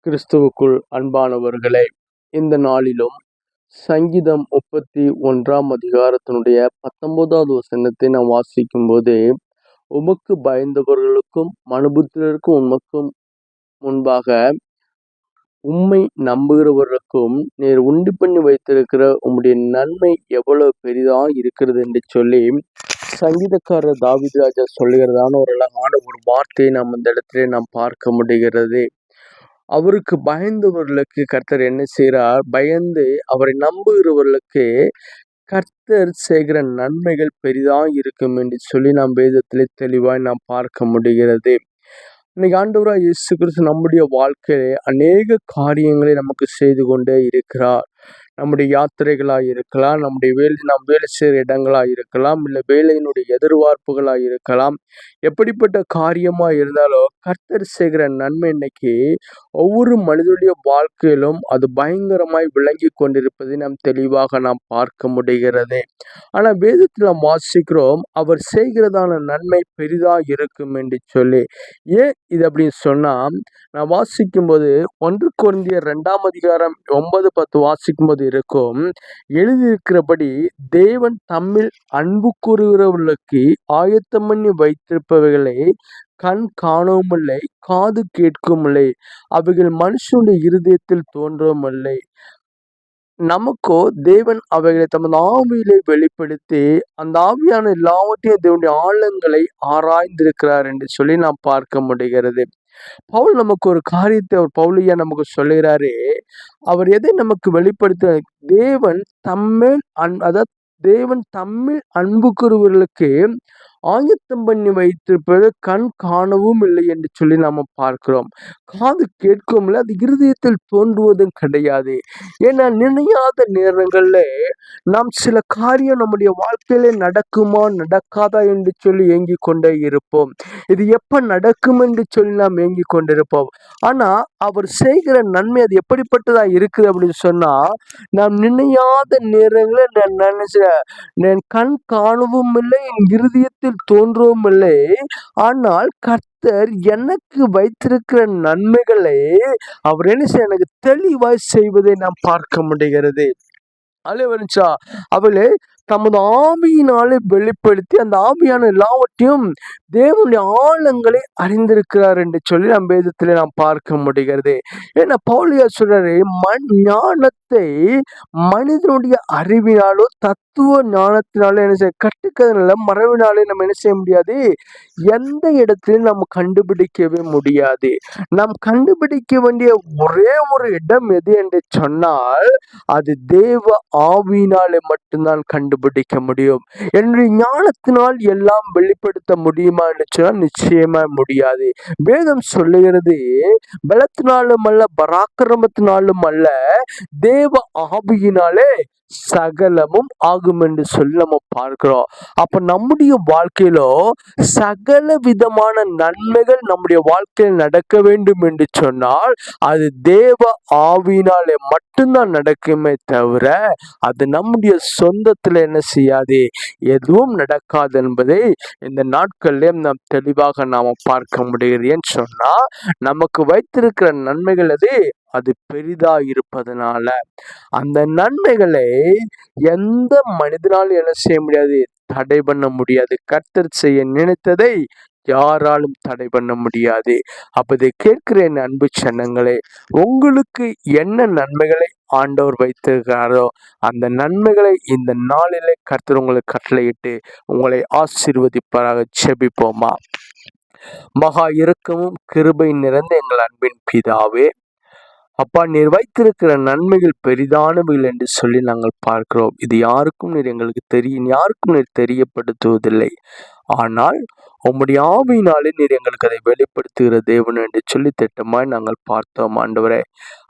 கிறிஸ்துவுக்குள் அன்பானவர்களே, இந்த நாளிலும் சங்கீதம் 31 19வது வசனத்தை நாம் வாசிக்கும் போது, உமக்கு பயந்தவர்களுக்கும் மனுபுத்திரருக்கும் உமக்கும் முன்பாக உம்மை நம்புகிறவர்களுக்கும் நீர் உண்டு பண்ணி வைத்திருக்கிற உம்முடைய நன்மை எவ்வளவு பெரிதா இருக்கிறது என்று சொல்லி சங்கீதக்காரர் தாவீது ராஜா சொல்லுகிறதான ஒரு அழகான ஒரு வார்த்தையை நாம் இந்த இடத்திலே நாம் பார்க்க முடிகிறது. அவருக்கு பயந்தவர்களுக்கு கர்த்தர் என்ன செய்கிறார்? பயந்து அவரை நம்புகிறவர்களுக்கு கர்த்தர் செய்கிற நன்மைகள் பெரிதாய் இருக்கும் என்று சொல்லி நாம் வேதத்திலே தெளிவாய் நாம் பார்க்க முடிகிறது. இன்னைக்கு ஆண்டவராய் இயேசு கிறிஸ்து நம்முடைய வாழ்க்கையிலே அநேக காரியங்களை நமக்கு செய்து கொண்டே இருக்கிறார். நம்முடைய யாத்திரைகளாக இருக்கலாம், நம்முடைய நாம் வேலை செய்கிற இடங்களாக இருக்கலாம், இல்லை வேலையினுடைய எதிர்பார்ப்புகளாக இருக்கலாம். எப்படிப்பட்ட காரியமாக இருந்தாலும் கர்த்தர் செய்கிற நன்மை இன்னைக்கு ஒவ்வொரு மனிதனுடைய வாழ்க்கையிலும் அது பயங்கரமாய் விளங்கி கொண்டிருப்பதை நாம் தெளிவாக நாம் பார்க்க முடிகிறது. ஆனால் வேதத்தில் நாம் வாசிக்கிறோம், அவர் செய்கிறதான நன்மை பெரிதாக இருக்கும் என்று சொல்லி. ஏன் இது அப்படின்னு சொன்னால், நான் வாசிக்கும்போது 1 கொரிந்தியர் 2 வாசிக்கும்போது இருக்கும், எழுதியிருக்கிறபடி தேவன் தம்மில் அன்பு கூறுகிறவர்களுக்கு ஆயத்தம் பண்ணி வைத்திருப்பவைகளை கண் காணவும் இல்லை, காது கேட்கவும் இல்லை, அவைகள் மனுஷனுடைய இருதயத்தில் தோன்றவும் இல்லை. நமக்கோ தேவன் அவைகளை தமது ஆவியிலே வெளிப்படுத்தி அந்த ஆவியான எல்லாவற்றையும் தேவனுடைய ஆழங்களை ஆராய்ந்திருக்கிறார் என்று சொல்லி நாம் பார்க்க முடிகிறது. பவுல் நமக்கு ஒரு காரியத்தை பவுலியா நமக்கு சொல்லுகிறாரே, அவர் எதை நமக்கு வெளிப்படுத்த, தேவன் தம்மில் அன்பு கூறுவர்களுக்கு ஆயத்தம் பண்ணி வைத்திருப்பது கண் காணவும் இல்லை என்று சொல்லி நாம பார்க்கிறோம். காது கேட்கவும் இல்லை, அது இருதயத்தில் தோன்றுவதும் கிடையாது. ஏன்னா நினையாத நேரங்கள்ல நாம் சில காரியம் நம்முடைய வாழ்க்கையில நடக்குமா நடக்காதா என்று சொல்லி ஏங்கி கொண்டே இருப்போம். இது எப்ப நடக்கும் என்று சொல்லி நாம் ஏங்கி கொண்டிருப்போம். ஆனா அவர் செய்கிற நன்மை அது எப்படிப்பட்டதா இருக்குது அப்படின்னு சொன்னா, நாம் நினையாத நேரங்களில் நான் நினைச்சேன், என் கண் காணவும் இல்லை, என் இருதயத்தில் தோன்றவும் இல்லை. ஆனால் கர்த்தர் எனக்கு வைத்திருக்கிற நன்மைகளை அவர் என்ன செய்ய எனக்கு தெளிவாய் செய்வதை நாம் பார்க்க முடிகிறது. அவளே தமது ஆவியினாலே வெளிப்படுத்தி அந்த ஆவியான எல்லாவற்றையும் தேவனுடைய ஆழங்களை அறிந்திருக்கிறார் என்று சொல்லி நம் வேதத்திலே நாம் பார்க்க முடிகிறது. ஏன்னா பவுலியா சொல்றாரு, ஞானத்தை மனிதனுடைய அறிவினாலோ தத்துவ ஞானத்தினாலே என்ன செய்ய கட்டுக்கதனால மறைவினாலே நம்ம என்ன செய்ய முடியாது, எந்த இடத்திலும் நம்ம கண்டுபிடிக்கவே முடியாது. நாம் கண்டுபிடிக்க வேண்டிய ஒரே ஒரு இடம் எது என்று சொன்னால், அது தேவ ஆவியினாலே மட்டும்தான் கண்டுபிடிக்க முடியும். என்னுடைய ஞானத்தினால் எல்லாம் வெளிப்படுத்த முடியுமா என்று சொன்னால் நிச்சயமா முடியாது. வேதம் சொல்லுகிறது, பலத்தினாலும் அல்ல பராக்கிரமத்தினாலும் அல்ல, தேவ ஆவியினாலே சகலமும் ஆகும் என்று சொல்லி நம்ம பார்க்கிறோம். அப்ப நம்முடைய வாழ்க்கையிலோ சகல விதமான நன்மைகள் நம்முடைய வாழ்க்கையில் நடக்க வேண்டும் என்று சொன்னால் அது தேவ ஆவியினாலே மட்டும்தான் நடக்குமே தவிர அது நம்முடைய சொந்தத்துல என்ன செய்யாது, எதுவும் நடக்காது என்பதை இந்த நாட்களிலே நாம் தெளிவாக நாம பார்க்க முடிகிறேன்னு சொன்னா, நமக்கு வைத்திருக்கிற நன்மைகள் அது பெரிதா இருப்பதனால அந்த நன்மைகளை எந்த மனிதனாலும் என்ன செய்ய முடியாது, தடை பண்ண முடியாது. கர்த்தர் செய்ய நினைத்ததை யாராலும் தடை பண்ண முடியாது. அப்ப இதை கேட்கிற என் அன்பு சொந்தங்களே, உங்களுக்கு என்ன நன்மைகளை ஆண்டவர் வைத்திருக்கிறாரோ அந்த நன்மைகளை இந்த நாளிலே கர்த்தர் உங்களுக்கு கட்டளையிட்டு உங்களை ஆசீர்வதிப்பாராக. ஜெபிப்போமா. மகா இரக்கமும் கிருபை நிறைந்த எங்கள் அன்பின் பிதாவே, அப்பா, நீர் வைத்திருக்கிற நன்மைகள் பெரிதானவைகள் என்று சொல்லி நாங்கள் பார்க்கிறோம். இது யாருக்கும் நீர் தெரியப்படுத்துவதில்லை. ஆனால் உம்முடைய ஆவியினாலே நீர் எங்களுக்கு அதை வெளிப்படுத்துகிற தேவன் என்று சொல்லி திட்டமாய் நாங்கள் பார்த்தோம். ஆண்டவரே,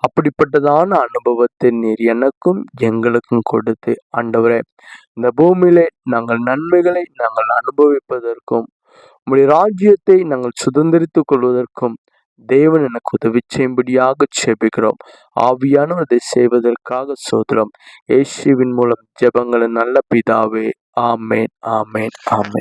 அப்படிப்பட்டதான அனுபவத்தை நீர் எனக்கும் எங்களுக்கும் கொடுத்து ஆண்டவரே, இந்த பூமியிலே நாங்கள் நன்மைகளை நாங்கள் அனுபவிப்பதற்கும் உம்முடைய ராஜ்யத்தை நாங்கள் சுதந்திரித்துக் கொள்வதற்கும் தேவன் எனக்கு உதவி செய்யும்படியாக ஜெபிக்கிறோம். ஆவியானவர் அதை செய்வதற்காக சோதரம். இயேசுவின் மூலம் ஜெபங்களை நல்ல பிதாவே. ஆமேன், ஆமேன், ஆமேன்.